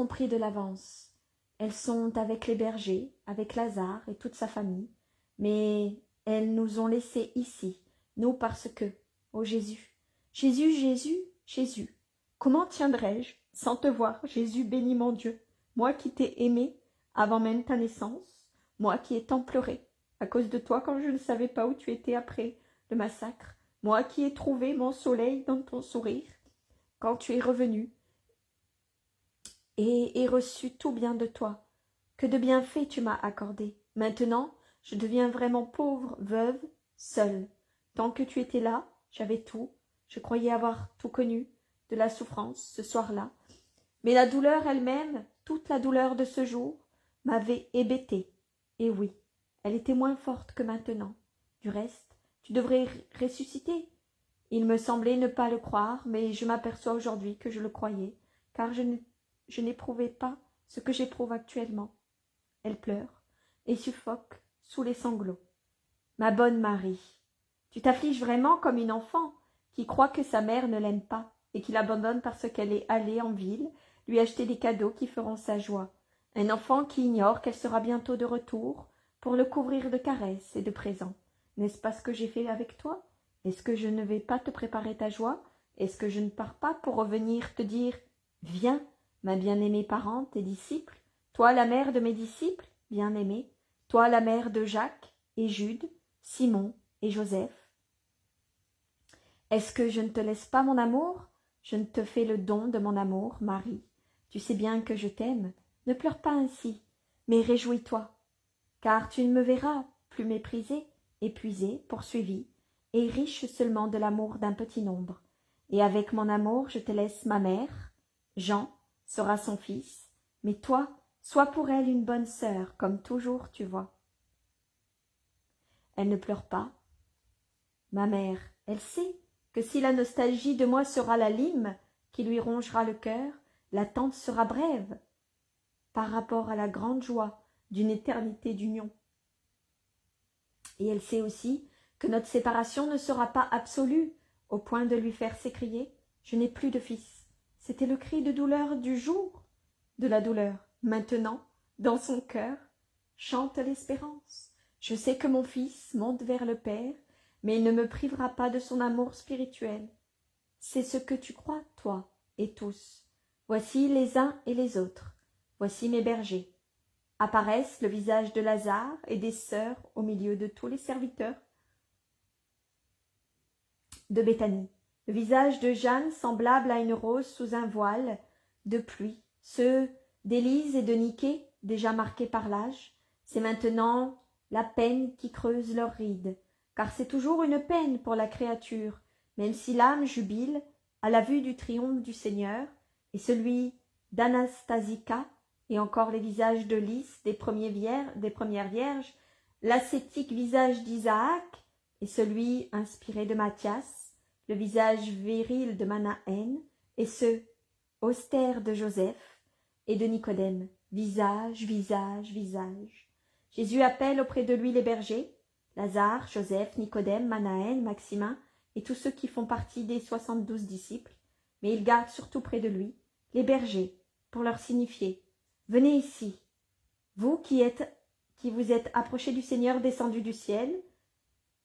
ont pris de l'avance. Elles sont avec les bergers, avec Lazare et toute sa famille, mais elles nous ont laissés ici, nous parce que, ô Jésus, Jésus, Jésus, Jésus, comment tiendrais-je sans te voir, Jésus béni mon Dieu, moi qui t'ai aimé avant même ta naissance, moi qui ai tant pleuré à cause de toi quand je ne savais pas où tu étais après le massacre, moi qui ai trouvé mon soleil dans ton sourire, quand tu es revenu, et ai reçu tout bien de toi. Que de bienfaits tu m'as accordé. Maintenant, je deviens vraiment pauvre, veuve, seule. Tant que tu étais là, j'avais tout. Je croyais avoir tout connu de la souffrance ce soir-là. Mais la douleur elle-même, toute la douleur de ce jour, m'avait hébétée. Et oui, elle était moins forte que maintenant. Du reste, tu devrais ressusciter. Il me semblait ne pas le croire, mais je m'aperçois aujourd'hui que je le croyais, car je n'éprouvais pas ce que j'éprouve actuellement. Elle pleure et suffoque sous les sanglots. Ma bonne Marie, tu t'affliges vraiment comme une enfant qui croit que sa mère ne l'aime pas et qui l'abandonne parce qu'elle est allée en ville lui acheter des cadeaux qui feront sa joie. Un enfant qui ignore qu'elle sera bientôt de retour pour le couvrir de caresses et de présents. N'est-ce pas ce que j'ai fait avec toi? Est-ce que je ne vais pas te préparer ta joie? Est-ce que je ne pars pas pour revenir te dire « Viens, ma bien-aimée parente et disciple, toi la mère de mes disciples, bien-aimés, toi la mère de Jacques et Jude, Simon et Joseph. Est-ce que je ne te laisse pas mon amour? Je ne te fais le don de mon amour, Marie. Tu sais bien que je t'aime. Ne pleure pas ainsi, mais réjouis-toi, car tu ne me verras plus méprisée, épuisée, poursuivie, et riche seulement de l'amour d'un petit nombre. Et avec mon amour, je te laisse ma mère. Jean sera son fils, mais toi, sois pour elle une bonne sœur, comme toujours, tu vois. Elle ne pleure pas. Ma mère, elle sait que si la nostalgie de moi sera la lime qui lui rongera le cœur, l'attente sera brève par rapport à la grande joie d'une éternité d'union. Et elle sait aussi que notre séparation ne sera pas absolue, au point de lui faire s'écrier « Je n'ai plus de fils ». C'était le cri de douleur du jour de la douleur. Maintenant, dans son cœur, chante l'espérance. Je sais que mon fils monte vers le Père, mais il ne me privera pas de son amour spirituel. C'est ce que tu crois, toi et tous. Voici les uns et les autres. Voici mes bergers. Apparaissent le visage de Lazare et des sœurs au milieu de tous les serviteurs de Béthanie. Le visage de Jeanne semblable à une rose sous un voile de pluie. Ceux d'Élise et de Niquée, déjà marqués par l'âge. C'est maintenant la peine qui creuse leurs rides, car c'est toujours une peine pour la créature, même si l'âme jubile à la vue du triomphe du Seigneur, et celui d'Anastasica, et encore les visages de Lys, des premières vierges, l'ascétique visage d'Isaac, et celui inspiré de Matthias, le visage viril de Manahen, et ce austère de Joseph et de Nicodème, visage, visage, visage. Jésus appelle auprès de lui les bergers, Lazare, Joseph, Nicodème, Manahen, Maximin, et tous ceux qui font partie des 72 disciples, mais il garde surtout près de lui les bergers, pour leur signifier « Venez ici, vous qui vous êtes approchés du Seigneur descendu du ciel,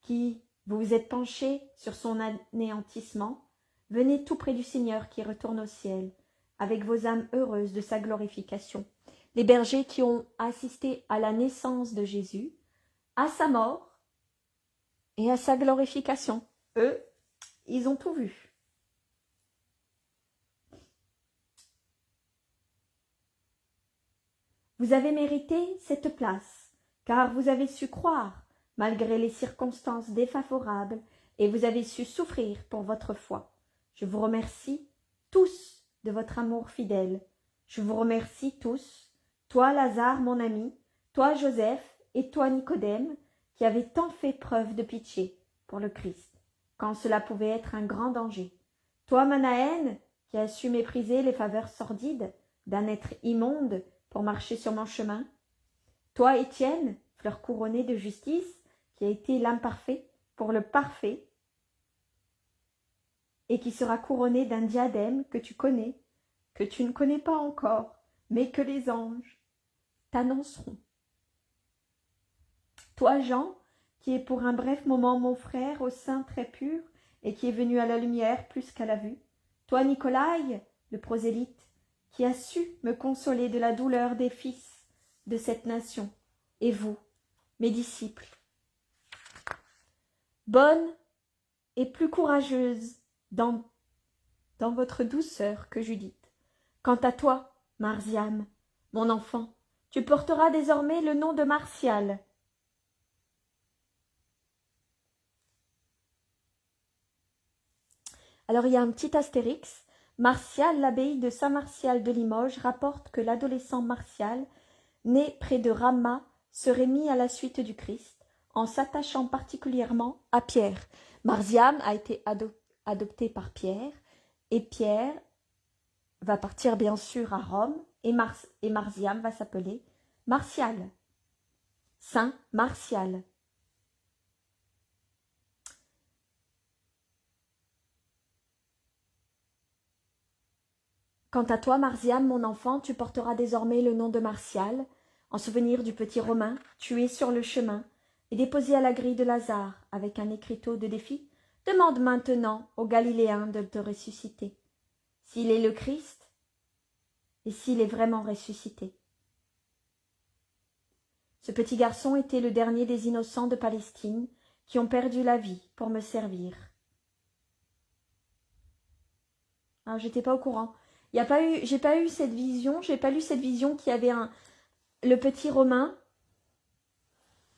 qui vous êtes penchés sur son anéantissement, venez tout près du Seigneur qui retourne au ciel, avec vos âmes heureuses de sa glorification. » Les bergers qui ont assisté à la naissance de Jésus, à sa mort et à sa glorification. Eux, ils ont tout vu. Vous avez mérité cette place, car vous avez su croire, malgré les circonstances défavorables, et vous avez su souffrir pour votre foi. Je vous remercie tous de votre amour fidèle. Je vous remercie tous, toi Lazare mon ami, toi Joseph et toi Nicodème, qui avez tant fait preuve de pitié pour le Christ, quand cela pouvait être un grand danger. Toi Manahen, qui as su mépriser les faveurs sordides d'un être immonde pour marcher sur mon chemin. Toi Étienne, fleur couronnée de justice, qui a été l'imparfait pour le parfait, et qui sera couronné d'un diadème que tu connais, que tu ne connais pas encore, mais que les anges t'annonceront. Toi Jean, qui est pour un bref moment mon frère au sein très pur, et qui est venu à la lumière plus qu'à la vue. Toi Nicolaï, le prosélyte, qui a su me consoler de la douleur des fils de cette nation, et vous, mes disciples. Bonne et plus courageuse dans votre douceur que Judith. Quant à toi, Marziam, mon enfant, tu porteras désormais le nom de Martial. Alors il y a un petit astérix. Martial, l'abbaye de Saint-Martial de Limoges, rapporte que l'adolescent Martial, né près de Ramma, serait mis à la suite du Christ, en s'attachant particulièrement à Pierre. Marziam a été adopté par Pierre, et Pierre va partir bien sûr à Rome, et Marziam va s'appeler Martial, Saint Martial. Quant à toi, Marziam, mon enfant, tu porteras désormais le nom de Martial, en souvenir du petit Romain, tué sur le chemin, et déposé à la grille de Lazare, avec un écriteau de défi. Demande maintenant aux Galiléens de te ressusciter, s'il est le Christ, et s'il est vraiment ressuscité. Ce petit garçon était le dernier des innocents de Palestine, qui ont perdu la vie pour me servir. Ah, j'étais pas au courant. J'ai pas eu cette vision, j'ai pas lu cette vision qu'il y avait le petit Romain.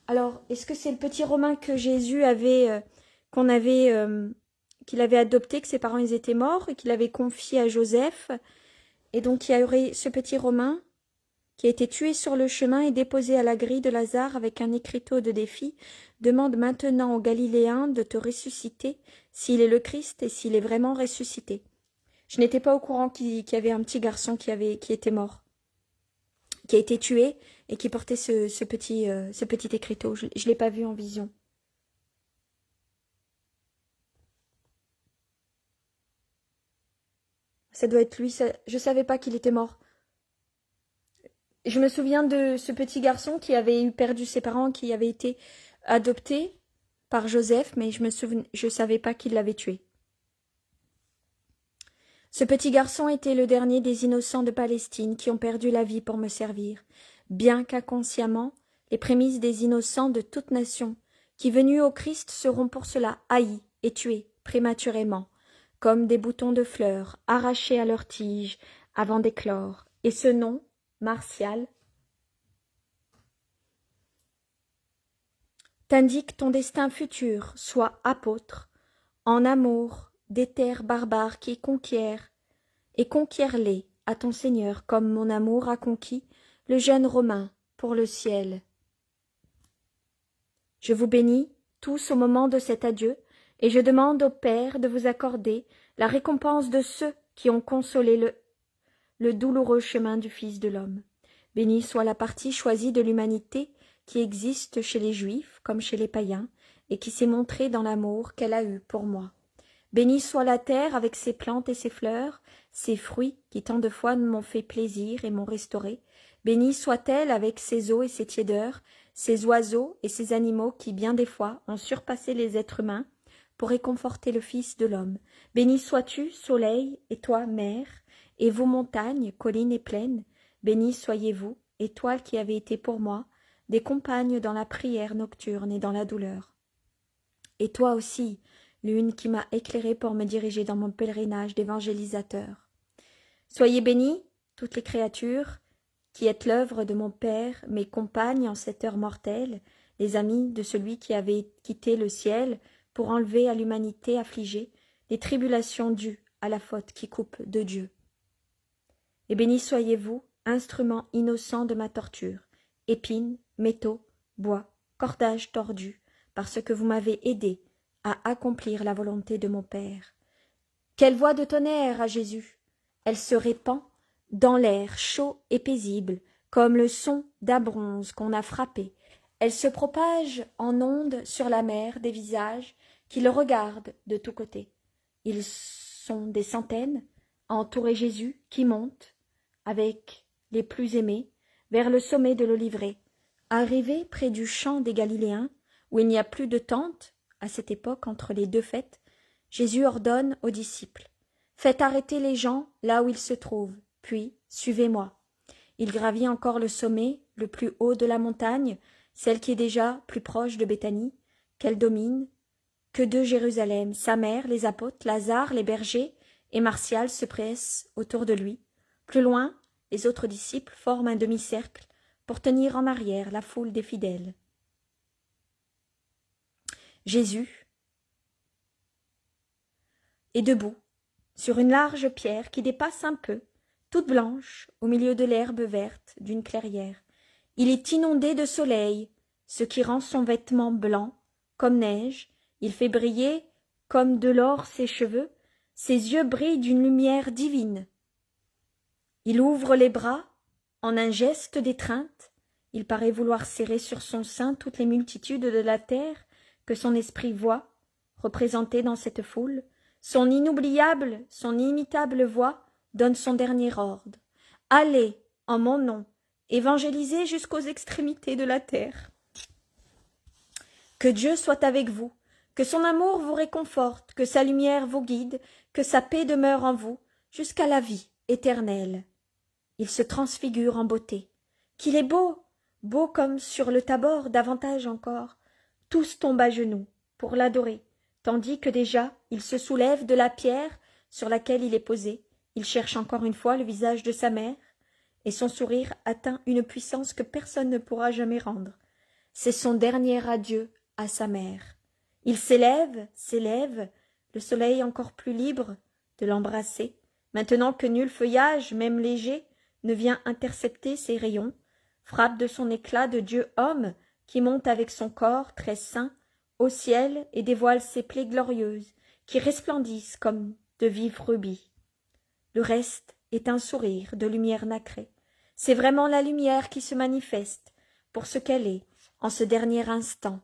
Alors, est-ce que c'est le petit Romain que Jésus avait, qu'il avait adopté, que ses parents ils étaient morts et qu'il avait confié à Joseph, et donc il y aurait ce petit Romain qui a été tué sur le chemin et déposé à la grille de Lazare avec un écriteau de défi. Demande maintenant aux Galiléens de te ressusciter, s'il est le Christ et s'il est vraiment ressuscité. Je n'étais pas au courant qu'il y avait un petit garçon qui était mort, qui a été tué et qui portait ce petit écriteau. Je ne l'ai pas vu en vision. Ça doit être lui. Je ne savais pas qu'il était mort. Je me souviens de ce petit garçon qui avait perdu ses parents, qui avait été adopté par Joseph, mais je ne savais pas qu'il l'avait tué. Ce petit garçon était le dernier des innocents de Palestine qui ont perdu la vie pour me servir, bien qu'inconsciemment, les prémices des innocents de toute nation, qui venus au Christ seront pour cela haïs et tués prématurément, comme des boutons de fleurs arrachés à leurs tiges avant d'éclore, et ce nom, Martial, t'indique ton destin futur, soit apôtre, en amour des terres barbares qui conquièrent, et conquiers-les à ton Seigneur comme mon amour a conquis le jeune Romain pour le ciel. Je vous bénis, tous au moment de cet adieu, et je demande au Père de vous accorder la récompense de ceux qui ont consolé le douloureux chemin du Fils de l'homme. Bénie soit la partie choisie de l'humanité qui existe chez les Juifs comme chez les païens, et qui s'est montrée dans l'amour qu'elle a eu pour moi. Bénie soit la terre avec ses plantes et ses fleurs, ses fruits qui tant de fois m'ont fait plaisir et m'ont restauré. Bénie soit-elle avec ses eaux et ses tiédeurs, ses oiseaux et ses animaux qui bien des fois ont surpassé les êtres humains pour réconforter le Fils de l'homme. Béni sois-tu, soleil, et toi, mer, et vous, montagnes, collines et plaines. Bénis soyez-vous, étoiles qui avez été pour moi des compagnes dans la prière nocturne et dans la douleur. Et toi aussi, lune qui m'a éclairé pour me diriger dans mon pèlerinage d'évangélisateur. Soyez bénis, toutes les créatures, qui êtes l'œuvre de mon Père, mes compagnes en cette heure mortelle, les amis de celui qui avait quitté le ciel pour enlever à l'humanité affligée les tribulations dues à la faute qui coupe de Dieu. Et bénis soyez-vous, instruments innocents de ma torture, épines, métaux, bois, cordages tordus, parce que vous m'avez aidé à accomplir la volonté de mon Père. Quelle voix de tonnerre à Jésus! Elle se répand dans l'air chaud et paisible, comme le son d'un bronze qu'on a frappé. Elle se propage en ondes sur la mer des visages qui le regardent de tous côtés. Ils sont des centaines à entourer Jésus qui monte, avec les plus aimés, vers le sommet de l'Olivet. Arrivé près du champ des Galiléens, où il n'y a plus de tente, à cette époque entre les deux fêtes, Jésus ordonne aux disciples « Faites arrêter les gens là où ils se trouvent, puis suivez-moi. » Il gravit encore le sommet, le plus haut de la montagne, celle qui est déjà plus proche de Béthanie, qu'elle domine, que de Jérusalem. Sa mère, les apôtres, Lazare, les bergers et Martial se pressent autour de lui. Plus loin, les autres disciples forment un demi-cercle pour tenir en arrière la foule des fidèles. Jésus est debout, sur une large pierre qui dépasse un peu, toute blanche, au milieu de l'herbe verte d'une clairière. Il est inondé de soleil, ce qui rend son vêtement blanc, comme neige. Il fait briller, comme de l'or ses cheveux, ses yeux brillent d'une lumière divine. Il ouvre les bras, en un geste d'étreinte. Il paraît vouloir serrer sur son sein toutes les multitudes de la terre que son esprit voit, représentées dans cette foule. Son inoubliable, son inimitable voix donne son dernier ordre. « Allez, en mon nom, évangélisez jusqu'aux extrémités de la terre. Que Dieu soit avec vous, que son amour vous réconforte, que sa lumière vous guide, que sa paix demeure en vous, jusqu'à la vie éternelle. » Il se transfigure en beauté. Qu'il est beau, beau comme sur le Tabor, davantage encore. Tous tombent à genoux pour l'adorer, tandis que déjà il se soulève de la pierre sur laquelle il est posé. Il cherche encore une fois le visage de sa mère, et son sourire atteint une puissance que personne ne pourra jamais rendre. C'est son dernier adieu à sa mère. Il s'élève, le soleil encore plus libre de l'embrasser, maintenant que nul feuillage, même léger, ne vient intercepter ses rayons, frappe de son éclat de Dieu homme qui monte avec son corps très saint au ciel et dévoile ses plaies glorieuses qui resplendissent comme de vives rubis. Le reste est un sourire de lumière nacrée. C'est vraiment la lumière qui se manifeste pour ce qu'elle est en ce dernier instant.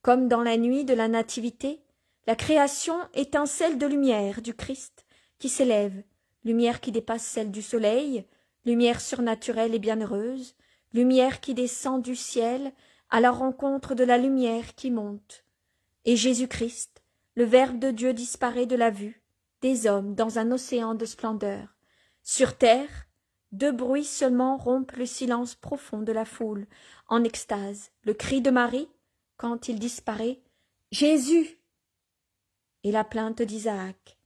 Comme dans la nuit de la Nativité, la création étincelle de lumière du Christ qui s'élève, lumière qui dépasse celle du soleil, lumière surnaturelle et bienheureuse, lumière qui descend du ciel à la rencontre de la lumière qui monte. Et Jésus-Christ, le Verbe de Dieu disparaît de la vue des hommes dans un océan de splendeur. Sur terre, deux bruits seulement rompent le silence profond de la foule, en extase, le cri de Marie, quand il disparaît, « Jésus !» et la plainte d'Isaac.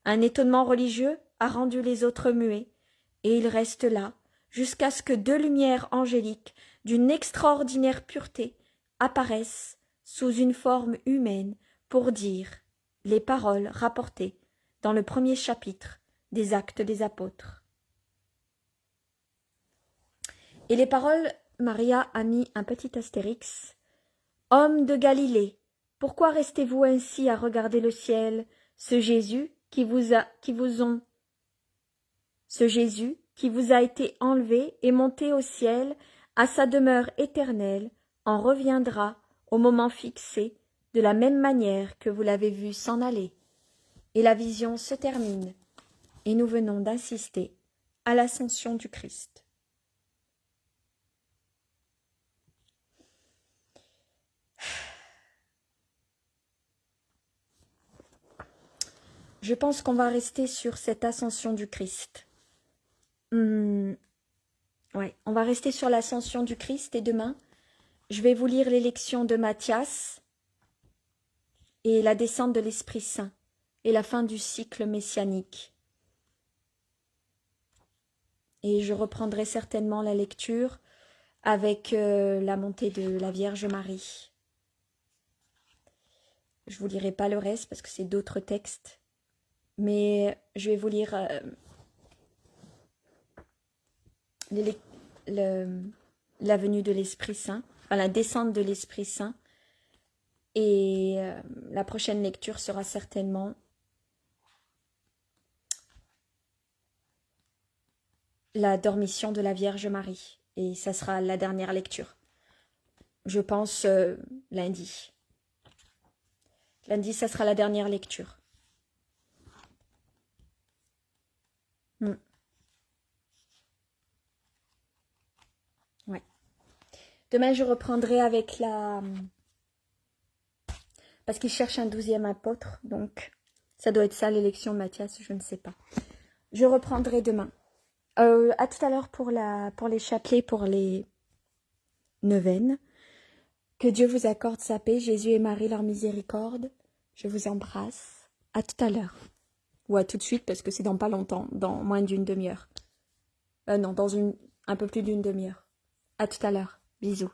Un étonnement religieux a rendu les autres muets, et ils restent là, jusqu'à ce que deux lumières angéliques d'une extraordinaire pureté apparaissent sous une forme humaine pour dire les paroles rapportées dans le premier chapitre des Actes des Apôtres. Et les paroles, Maria a mis un petit astérix. « Homme de Galilée, Pourquoi restez-vous ainsi à regarder le ciel, ce Jésus ce Jésus qui vous a été enlevé et monté au ciel à sa demeure éternelle en reviendra au moment fixé de la même manière que vous l'avez vu s'en aller. Et la vision se termine et nous venons d'assister à l'ascension du Christ. Je pense qu'on va rester sur cette ascension du Christ. Ouais, on va rester sur l'ascension du Christ et demain, je vais vous lire l'élection de Matthias et la descente de l'Esprit Saint et la fin du cycle messianique. Et je reprendrai certainement la lecture avec la montée de la Vierge Marie. Je ne vous lirai pas le reste parce que c'est d'autres textes. Mais je vais vous lire la venue de l'Esprit Saint, enfin la descente de l'Esprit Saint. Et la prochaine lecture sera certainement la dormition de la Vierge Marie. Et ça sera la dernière lecture. Je pense lundi. Lundi, ça sera la dernière lecture. Ouais. Demain, je reprendrai avec la... Parce qu'il cherche un 12e apôtre, donc ça doit être ça l'élection de Matthias, je ne sais pas. Je reprendrai demain. À tout à l'heure pour les chapelets, pour les neuvaines. Que Dieu vous accorde sa paix, Jésus et Marie leur miséricorde. Je vous embrasse. À tout à l'heure. Ou à tout de suite parce que c'est dans pas longtemps, dans moins d'une demi-heure. Non, dans un peu plus d'une demi-heure. À tout à l'heure. Bisous.